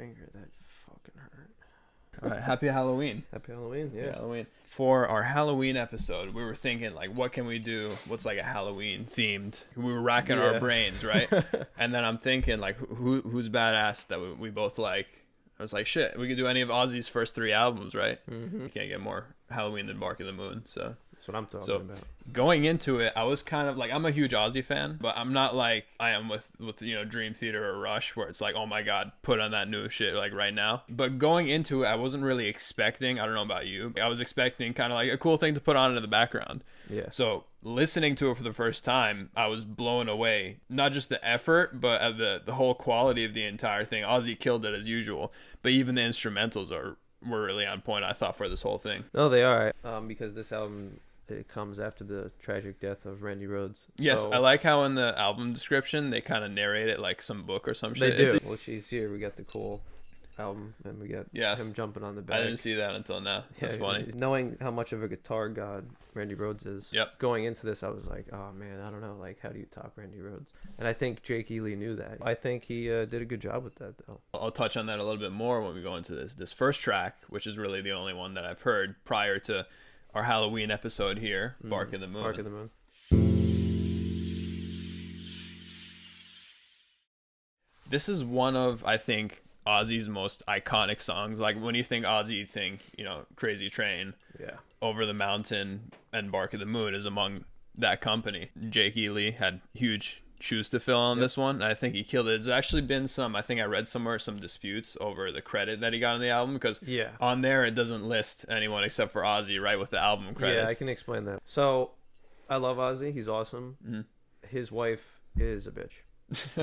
finger. That fucking hurt. All right, happy Halloween. Happy Halloween, yeah. Halloween. For our Halloween episode, we were thinking, like, what can we do? What's, like, a Halloween themed? We were racking our brains, right? And then I'm thinking, like, who's badass that we both like? I was like, shit, we could do any of Ozzy's first 3 albums, right? Mm-hmm. You can't get more Halloween than Bark of the Moon, so... That's what I'm talking about. Going into it, I was kind of like, I'm a huge Ozzy fan, but I'm not like I am with Dream Theater or Rush, where it's like, oh my god, put on that new shit like right now. But going into it, I wasn't really expecting, I don't know about you, I was expecting kind of like a cool thing to put on in the background. Yeah. So listening to it for the first time, I was blown away. Not just the effort, but the whole quality of the entire thing. Ozzy killed it as usual, but even the instrumentals were really on point, I thought, for this whole thing. No, they are. Because this album, it comes after the tragic death of Randy Rhoads. Yes, I like how in the album description they kind of narrate it like some book or some shit. They do. Well, she's here. We got the cool album, and we got him jumping on the back. I didn't see that until now. That's funny. Knowing how much of a guitar god Randy Rhoads is, going into this, I was like, oh man, I don't know. Like, how do you top Randy Rhoads? And I think Jake Ely knew that. I think he did a good job with that, though. I'll touch on that a little bit more when we go into this first track, which is really the only one that I've heard prior to our Halloween episode here, Bark of the Moon. Bark of the Moon. This is one of, I think, Ozzy's most iconic songs. Like, when you think Ozzy, you think, Crazy Train, Over the Mountain, and Bark of the Moon is among that company. Jake Ely had huge shoes to fill on this one, and I think he killed it. There's actually been I think I read somewhere, some disputes over the credit that he got on the album, because on there it doesn't list anyone except for Ozzy, right, with the album credits. Yeah, I can explain that. So, I love Ozzy. He's awesome. Mm-hmm. His wife is a bitch.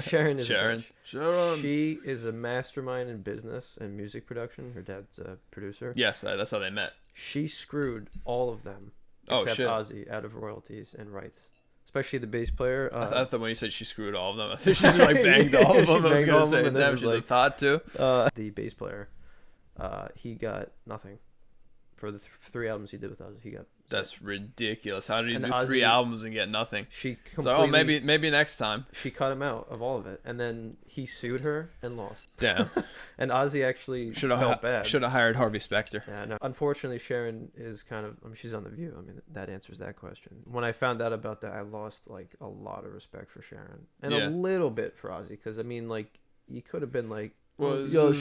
Sharon is a bitch. Sharon. She is a mastermind in business and music production. Her dad's a producer. Yes, that's how they met. She screwed all of them except Ozzy out of royalties and rights. Especially the bass player. I thought when you said she screwed all of them, I think she just like banged all of them. I was going to say, damn, she's a thought too. The bass player, he got nothing for the 3 albums he did with Ozzy. He got That's ridiculous. How did he do Ozzy, 3 albums and get nothing? She completely, maybe next time. She cut him out of all of it, and then he sued her and lost. Damn. And Ozzy actually felt bad. Should have hired Harvey Specter. Yeah, no. Unfortunately, Sharon is she's on The View. I mean, that answers that question. When I found out about that, I lost like a lot of respect for Sharon and a little bit for Ozzy, because I mean, like, he could have been like, well, the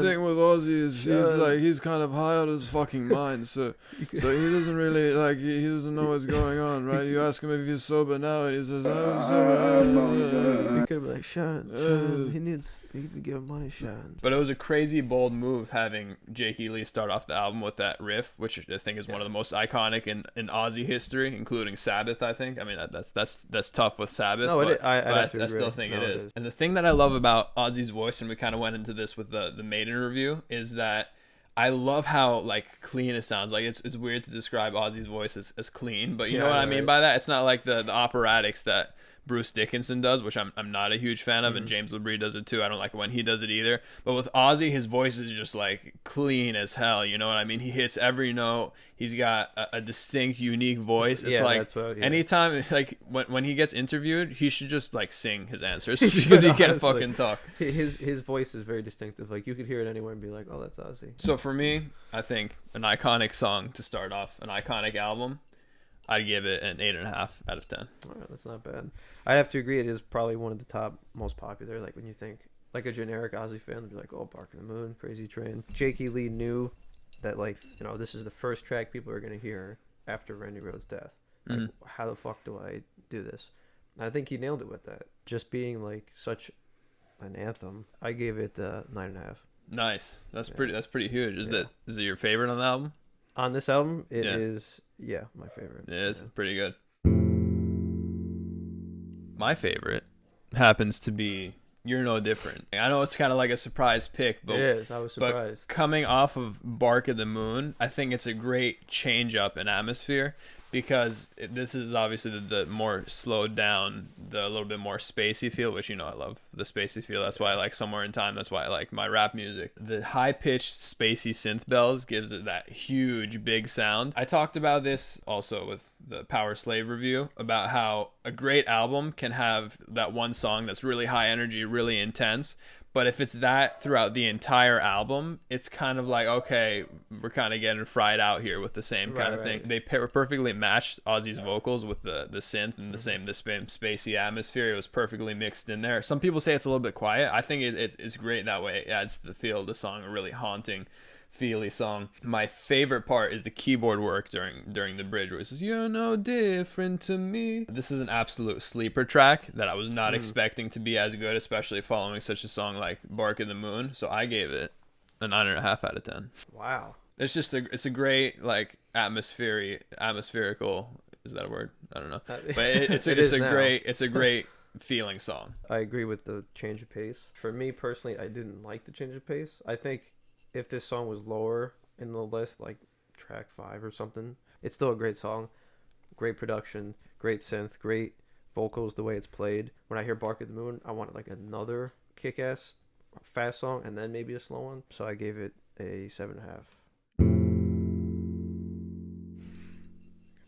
thing with Ozzy is he's kind of high out of his fucking mind, so he doesn't really he doesn't know what's going on, right? You ask him if he's sober now, and he says, "I'm sober." You could have been like, Sharon, he needs to give him money, Sharon. But it was a crazy bold move having Jake Ely start off the album with that riff, which I think is one of the most iconic in Ozzy history, including Sabbath. I think. I mean, that's tough with Sabbath. No, I still think it is. And the thing that I love about Ozzy's voice, and we kind of went into this with the Maiden review, is that I love how like clean it sounds. Like, it's weird to describe Ozzy's voice as clean, but you know what I mean by that? It's not like the operatics that Bruce Dickinson does, which I'm not a huge fan of, and James LaBrie does it too. I don't like when he does it either. But with Ozzy, his voice is just like clean as hell. You know what I mean? He hits every note. He's got a distinct, unique voice. It's anytime, like when he gets interviewed, he should just like sing his answers because he can't fucking talk. His voice is very distinctive. Like, you could hear it anywhere and be like, oh, that's Ozzy. So for me, I think an iconic song to start off, an iconic album, I'd give it an 8.5 out of 10. All right, that's not bad. I have to agree, it is probably one of the top most popular. Like, when you think like a generic Ozzy fan would be like, oh, Bark of the Moon, Crazy Train. Jake Ely knew that, like, this is the first track people are going to hear after Randy Rhoads' death. Like, how the fuck do I do this? And I think he nailed it with that. Just being like such an anthem. I gave it 9.5. Nice. That's pretty huge. Is it your favorite on the album? On this album, it is, my favorite. It is pretty good. My favorite happens to be You're No Different. I know it's kind of like a surprise pick, but it is. I was surprised. But coming off of Bark of the Moon, I think it's a great change up in atmosphere, because this is obviously the more slowed down, the little bit more spacey feel, which, I love the spacey feel. That's why I like Somewhere in Time. That's why I like my rap music. The high-pitched spacey synth bells gives it that huge, big sound. I talked about this also with the Power Slave review about how a great album can have that one song that's really high energy, really intense. But if it's that throughout the entire album, it's kind of like, okay, we're kind of getting fried out here with the same kind of thing. They perfectly matched Ozzy's vocals with the synth and the same spacey atmosphere. It was perfectly mixed in there. Some people say it's a little bit quiet. I think it's great that way. It adds to the feel of the song, a really haunting, feely song. My favorite part is the keyboard work during the bridge where it says, "You're no different to me." This is an absolute sleeper track that I was not expecting to be as good, especially following such a song like Bark of the Moon. So I gave it a 9.5 out of 10. Wow. It's just it's a great like atmospherical, is that a word? I don't know. But it's a great feeling song. I agree with the change of pace. For me personally, I didn't like the change of pace. I think if this song was lower in the list, like track 5 or something, it's still a great song. Great production, great synth, great vocals, the way it's played. When I hear Bark at the Moon, I wanted like another kick-ass fast song and then maybe a slow one. So I gave it a 7.5.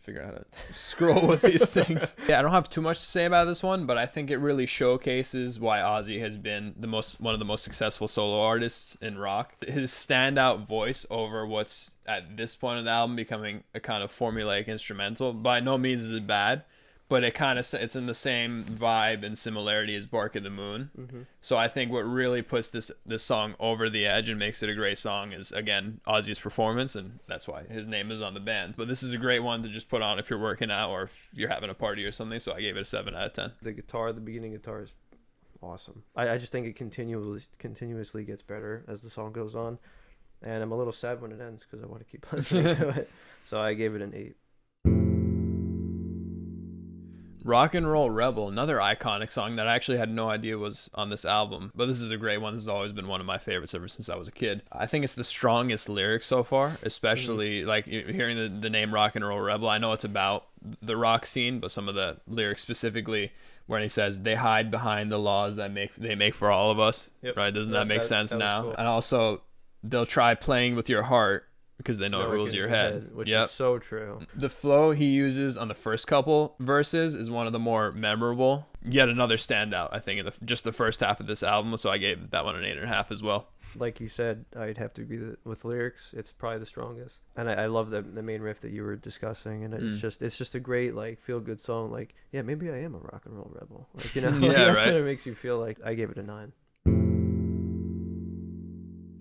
Figure out how to scroll with these things. Yeah, I don't have too much to say about this one, but I think it really showcases why Ozzy has been one of the most successful solo artists in rock. His standout voice over what's at this point of the album becoming a kind of formulaic instrumental. By no means is it bad, but it's in the same vibe and similarity as Bark of the Moon. Mm-hmm. So I think what really puts this song over the edge and makes it a great song is, again, Ozzy's performance, and that's why his name is on the band. But this is a great one to just put on if you're working out or if you're having a party or something, so I gave it a 7 out of 10. The beginning guitar is awesome. I just think it continuously gets better as the song goes on, and I'm a little sad when it ends because I want to keep listening to it. So I gave it an 8. Rock and Roll Rebel, another iconic song that I actually had no idea was on this album. But this is a great one. This has always been one of my favorites ever since I was a kid. I think it's the strongest lyric so far, especially like hearing the name Rock and Roll Rebel. I know it's about the rock scene, but some of the lyrics specifically when he says, "They hide behind the laws that they make for all of us." Yep. Right? Doesn't that make sense now? Cool. And also, they'll try playing with your heart because they know it rules your head. Which is so true. The flow he uses on the first couple verses is one of the more memorable. Yet another standout, I think, in just the first half of this album. So I gave that one an 8.5 as well. Like you said, I'd have to agree with lyrics. It's probably the strongest. And I love the main riff that you were discussing. And it's just a great, like, feel-good song. Like, yeah, maybe I am a rock and roll rebel. Like, you know, that's what it makes you feel like. I gave it a 9.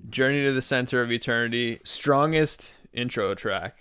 Journey to the Center of Eternity, strongest intro, I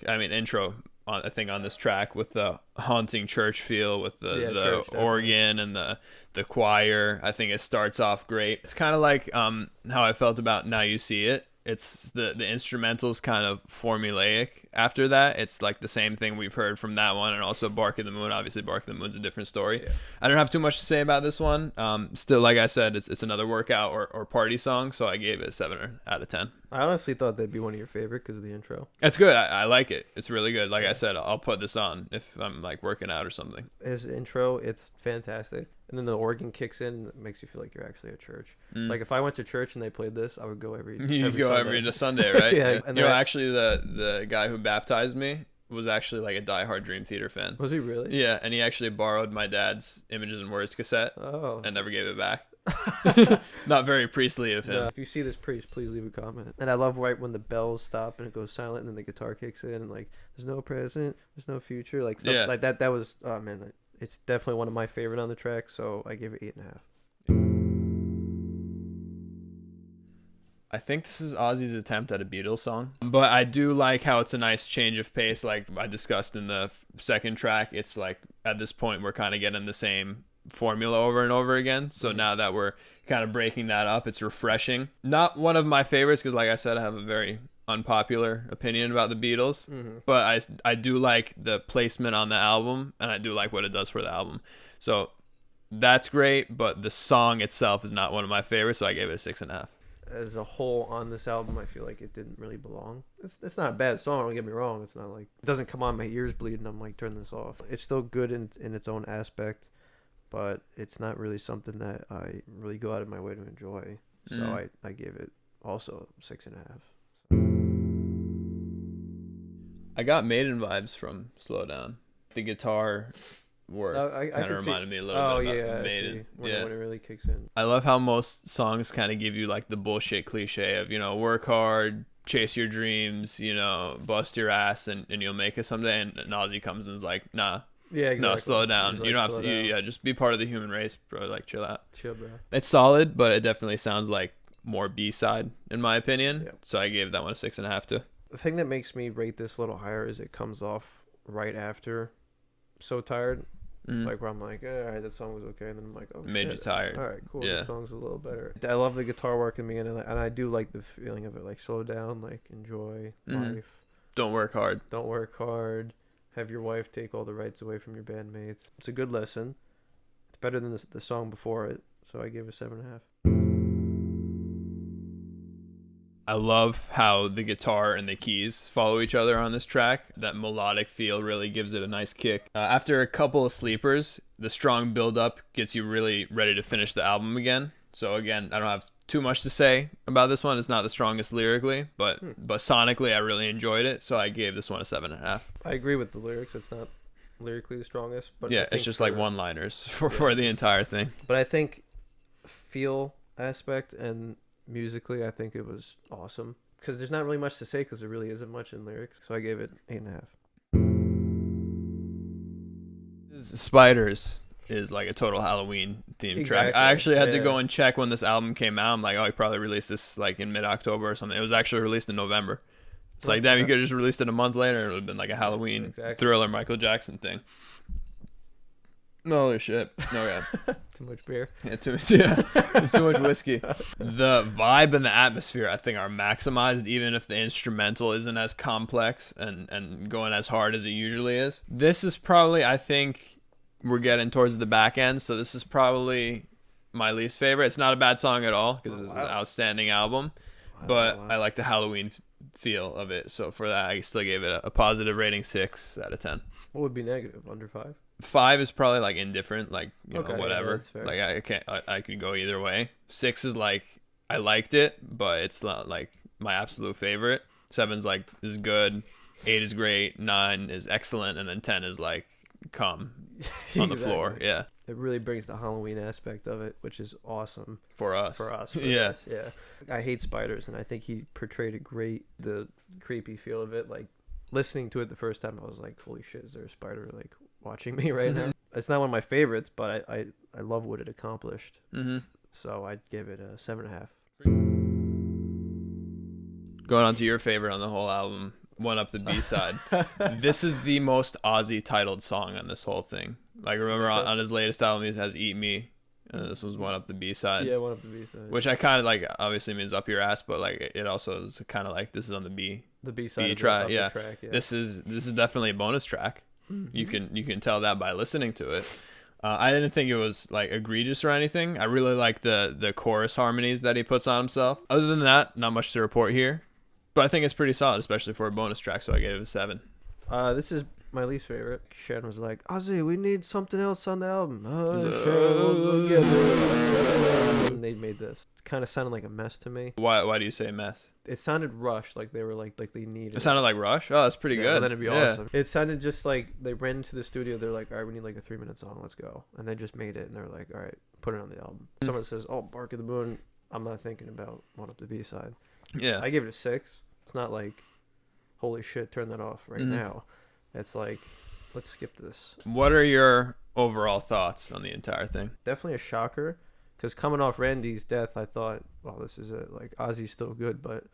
think, on this track, with the haunting church feel, with the organ and the choir. I think it starts off great. It's kind of like how I felt about Now You See It. It's the instrumental's kind of formulaic. After that, it's like the same thing we've heard from that one, and also Bark of the Moon. Obviously, Bark of the Moon's a different story. Yeah. I don't have too much to say about this one. Still, like I said, it's another workout or party song, so I gave it a 7 out of 10. I honestly thought that'd be one of your favorite because of the intro. It's good. I like it. It's really good. Like I said, I'll put this on if I'm like working out or something. His intro, it's fantastic. And then the organ kicks in, it makes you feel like you're actually at church. Like if I went to church and they played this, I would go every Sunday, right? Yeah. And actually the guy who baptized me was actually like a diehard Dream Theater fan. Was he really? Yeah, and he actually borrowed my dad's Images and Words cassette and never gave it back. Not very priestly of him. Yeah, if you see this priest, please leave a comment. And I love right when the bells stop and it goes silent and then the guitar kicks in and like there's no present, there's no future, like stuff like that. That was it's definitely one of my favorite on the track, so I gave it 8.5. I think this is Ozzy's attempt at a Beatles song, but I do like how it's a nice change of pace. Like I discussed in the second track, it's like at this point we're kind of getting the same formula over and over again. So now that we're kind of breaking that up, it's refreshing. Not one of my favorites because, like I said, I have a very unpopular opinion about the Beatles, but I do like the placement on the album, and I do like what it does for the album. So that's great, but the song itself is not one of my favorites, so I gave it a 6.5. As a whole on this album, I feel like it didn't really belong. It's not a bad song, don't get me wrong. It's not like it doesn't come on, my ears bleed and I'm like, turn this off. It's still good in its own aspect, but it's not really something that I really go out of my way to enjoy. So I gave it also 6.5. I got Maiden vibes from Slow Down. The guitar work kind of reminded me a little bit about Maiden. When it really kicks in. I love how most songs kind of give you like the bullshit cliche of, work hard, chase your dreams, bust your ass and you'll make it someday. And Ozzy comes and is like, nah. Yeah, exactly. No, slow down. Like, you don't have to. Just be part of the human race, bro. Like, chill out. Chill, bro. It's solid, but it definitely sounds like more B-side, in my opinion. Yep. So I gave that one a 6.5 too. The thing that makes me rate this a little higher is it comes off right after So Tired. Like, where I'm like, all right, that song was okay. And then I'm like, oh, made shit. You tired. All right, cool. Yeah. The song's a little better. I love the guitar work in the beginning, and I do like the feeling of it. Like, slow down, like, enjoy life. Don't work hard. Don't work hard. Have your wife take all the rights away from your bandmates. It's a good lesson. It's better than the song before it, so I gave it 7.5. I love how the guitar and the keys follow each other on this track. That melodic feel really gives it a nice kick. After a couple of sleepers, the strong build-up gets you really ready to finish the album again. So again, I don't have too much to say about this one. It's not the strongest lyrically, but sonically I really enjoyed it, so I gave this one a 7.5. I agree with the lyrics. It's not lyrically the strongest, but yeah, it's just like one-liners for the entire thing. But I think feel aspect and musically, I think it was awesome because there's not really much to say because there really isn't much in lyrics. So I gave it 8.5. Spiders is like a total Halloween themed track. I actually had to go and check when this album came out. I'm like, oh, he probably released this like in mid-October or something. It was actually released in November. It's like, damn, you could have just released it a month later. It would have been like a Halloween Thriller Michael Jackson thing. No shit. No, yeah. Too much beer. Yeah, too much whiskey. The vibe and the atmosphere, I think, are maximized even if the instrumental isn't as complex and going as hard as it usually is. This is probably, I think, we're getting towards the back end, so this is probably my least favorite. It's not a bad song at all because it's an outstanding album, but I like the Halloween feel of it. So for that, I still gave it a positive rating, 6 out of 10. What would be negative? Under 5? 5 is probably like indifferent, like know, whatever. Yeah, like I can't, I could go either way. 6 is like I liked it, but it's not like my absolute favorite. 7's like is good. 8 is great. 9 is excellent, and then 10 is like come on the floor. Yeah, it really brings the Halloween aspect of it, which is awesome for us. Yeah. I hate spiders, and I think he portrayed the creepy feel of it. Like listening to it the first time, I was like, holy shit, is there a spider like watching me right now? It's not one of my favorites, but I love what it accomplished. So I'd give it a 7.5. Going on to your favorite on the whole album, One Up the B-side. This is the most Ozzy titled song on this whole thing. Like, remember on his latest album, he has Eat Me. And this was One Up the B-side. Yeah, One Up the B-side. Which I kind of like, obviously means up your ass, but like it also is kind of like this is on the B-side. B-track, yeah. Track, yeah. This is definitely a bonus track. You can tell that by listening to it. I didn't think it was like egregious or anything. I really like the chorus harmonies that he puts on himself. Other than that, not much to report here. But I think it's pretty solid, especially for a bonus track, so I gave it a 7. This is my least favorite. Shannon was like, Ozzy, we need something else on the album. And they made this. It kind of sounded like a mess to me. Why do you say mess? It sounded rushed, like they were like they needed it. Sounded like Rush? Oh, that's pretty good. Well, then it'd be awesome. It sounded just like they ran into the studio. They're like, all right, we need like a 3-minute song. Let's go. And they just made it, and they're like, all right, put it on the album. Someone says, oh, Bark of the Moon. I'm not thinking about One Up the B-side. Yeah. I gave it a 6. It's not like, holy shit, turn that off right now. It's like, let's skip this. What are your overall thoughts on the entire thing? Definitely a shocker, because coming off Randy's death, I thought, well, this is it. Like, Ozzy's still good, but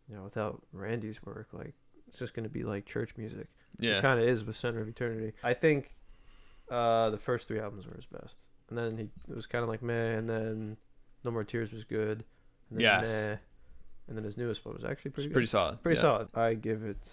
without Randy's work, like, it's just going to be like church music. Yeah. It kind of is with Center of Eternity. I think the first 3 albums were his best. And then it was kind of like meh, and then No More Tears was good. And then meh. And then his newest one was actually pretty good. Pretty solid. Pretty solid. I give it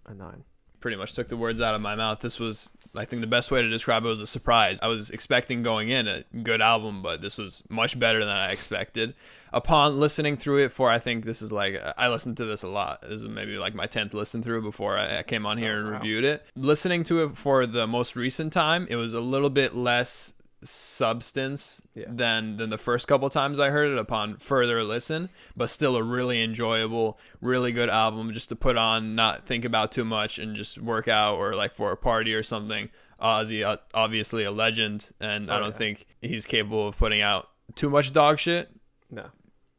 a 9. Pretty much took the words out of my mouth. This was, I think the best way to describe it was a surprise. I was expecting going in a good album, but this was much better than I expected. Upon listening through it I think this is like, I listened to this a lot. This is maybe like my 10th listen through before I came on here and reviewed it. Listening to it for the most recent time, it was a little bit less substance than the first couple times I heard it upon further listen, but still a really enjoyable, really good album just to put on, not think about too much, and just work out or like for a party or something. Ozzy, obviously a legend, and I don't think he's capable of putting out too much dog shit. No.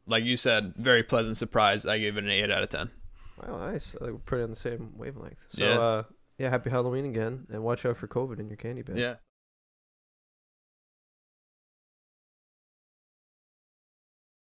Like you said, very pleasant surprise. I gave it an 8 out of 10. Oh, nice. We're pretty on the same wavelength. So, happy Halloween again, and watch out for COVID in your candy bag. Yeah.